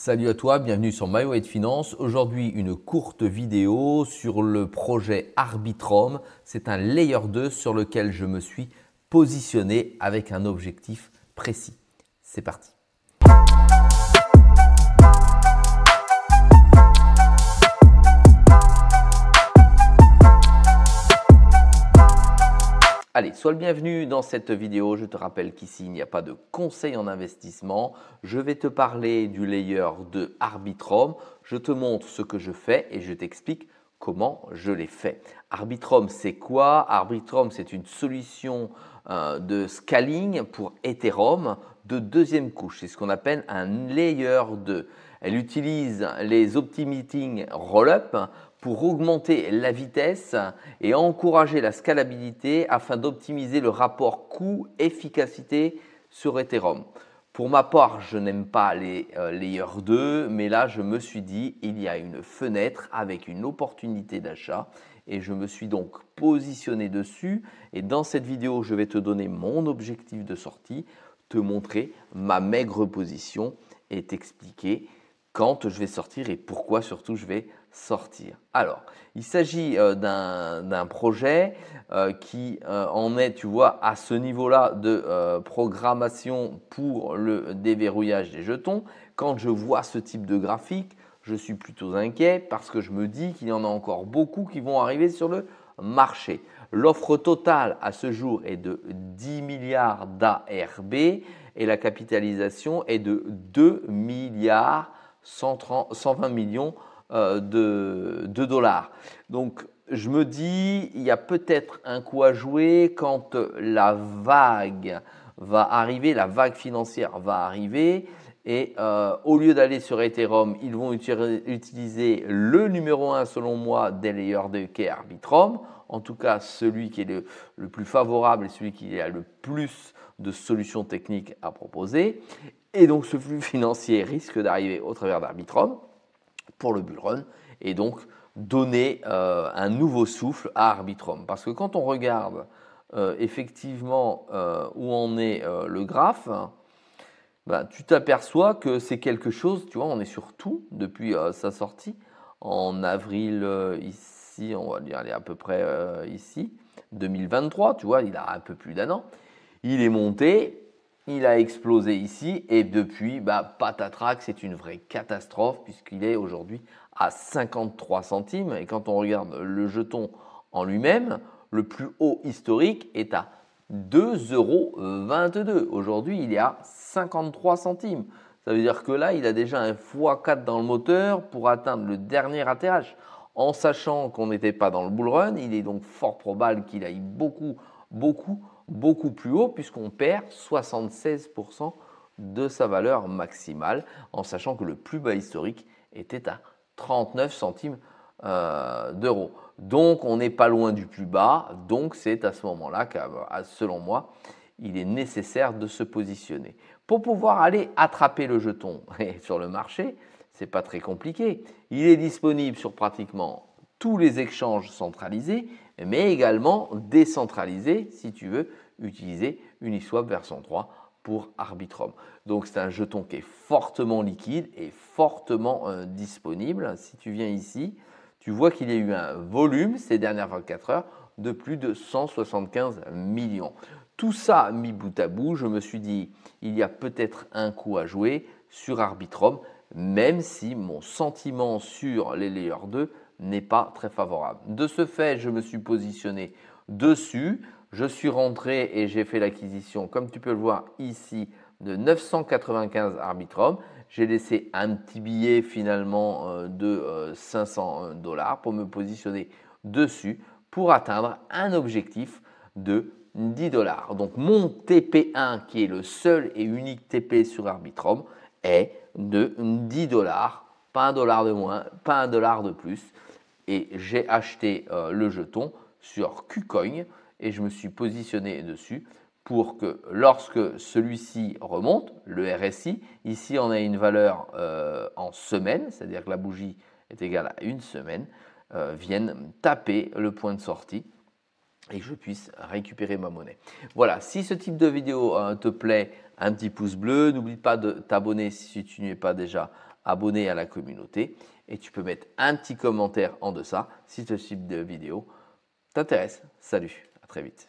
Salut à toi, bienvenue sur MyWay Finance. Aujourd'hui, une courte vidéo sur le projet Arbitrum. C'est un layer 2 sur lequel je me suis positionné avec un objectif précis. C'est parti. Allez, sois le bienvenu dans cette vidéo. Je te rappelle qu'ici, il n'y a pas de conseil en investissement. Je vais te parler du layer de Arbitrum. Je te montre ce que je fais et je t'explique comment je l'ai fait. Arbitrum, c'est quoi? Arbitrum, c'est une solution de scaling pour Ethereum de deuxième couche. C'est ce qu'on appelle un layer 2. Elle utilise les optimiting rollup pour augmenter la vitesse et encourager la scalabilité afin d'optimiser le rapport coût-efficacité sur Ethereum. Pour ma part, je n'aime pas les Layer 2, mais là, je me suis dit, il y a une fenêtre avec une opportunité d'achat et je me suis donc positionné dessus. Et dans cette vidéo, je vais te donner mon objectif de sortie, te montrer ma maigre position et t'expliquer quand je vais sortir et pourquoi surtout je vais sortir. Alors, il s'agit d'un projet qui en est, tu vois, à ce niveau-là de programmation pour le déverrouillage des jetons. Quand je vois ce type de graphique, je suis plutôt inquiet parce que je me dis qu'il y en a encore beaucoup qui vont arriver sur le marché. L'offre totale à ce jour est de 10 milliards d'ARB et la capitalisation est de 2 milliards 120 millions de dollars. Donc, je me dis, il y a peut-être un coup à jouer quand la vague va arriver, la vague financière va arriver. Et au lieu d'aller sur Ethereum, ils vont utiliser le numéro 1 selon moi des layers 2 qui est Arbitrum. En tout cas, celui qui est le plus favorable et celui qui a le plus de solutions techniques à proposer. Et donc, ce flux financier risque d'arriver au travers d'Arbitrum pour le bull run et donc donner un nouveau souffle à Arbitrum. Parce que quand on regarde effectivement où en est le graphe, ben, tu t'aperçois que c'est quelque chose, tu vois, on est sur tout depuis sa sortie en avril ici, on va dire, aller à peu près ici, 2023, tu vois, il a un peu plus d'un an. Il est monté, il a explosé ici et depuis, bah, patatrac, c'est une vraie catastrophe puisqu'il est aujourd'hui à 53 centimes. Et quand on regarde le jeton en lui-même, le plus haut historique est à 2,22 €. Aujourd'hui, il est à 53 centimes. Ça veut dire que là, il a déjà un x4 dans le moteur pour atteindre le dernier atterrage. En sachant qu'on n'était pas dans le bull run, il est donc fort probable qu'il aille beaucoup plus haut puisqu'on perd 76% de sa valeur maximale en sachant que le plus bas historique était à 39 centimes d'euros. Donc on n'est pas loin du plus bas, donc c'est à ce moment-là que selon moi, il est nécessaire de se positionner. Pour pouvoir aller attraper le jeton sur le marché, ce n'est pas très compliqué. Il est disponible sur pratiquement tous les échanges centralisés, mais également décentralisés si tu veux utiliser Uniswap version 3 pour Arbitrum. Donc c'est un jeton qui est fortement liquide et fortement disponible. Si tu viens ici, tu vois qu'il y a eu un volume ces dernières 24 heures de plus de 175 millions. Tout ça mis bout à bout, je me suis dit, il y a peut-être un coup à jouer sur Arbitrum, même si mon sentiment sur les Layer 2 n'est pas très favorable. De ce fait, je me suis positionné dessus. Je suis rentré et j'ai fait l'acquisition, comme tu peux le voir ici, de 995 Arbitrum. J'ai laissé un petit billet finalement de 500 $ pour me positionner dessus pour atteindre un objectif de 10 $. Donc mon TP1, qui est le seul et unique TP sur Arbitrum, est de 10 $. Pas un dollar de moins, pas un dollar de plus. Et j'ai acheté le jeton sur KuCoin et je me suis positionné dessus pour que lorsque celui-ci remonte, le RSI, ici on a une valeur en semaine, c'est-à-dire que la bougie est égale à une semaine, vienne taper le point de sortie et que je puisse récupérer ma monnaie. Voilà, si ce type de vidéo te plaît, un petit pouce bleu, n'oublie pas de t'abonner si tu n'y es pas déjà abonné à la communauté et tu peux mettre un petit commentaire en deçà si ce type de vidéo t'intéresse. Salut, à très vite.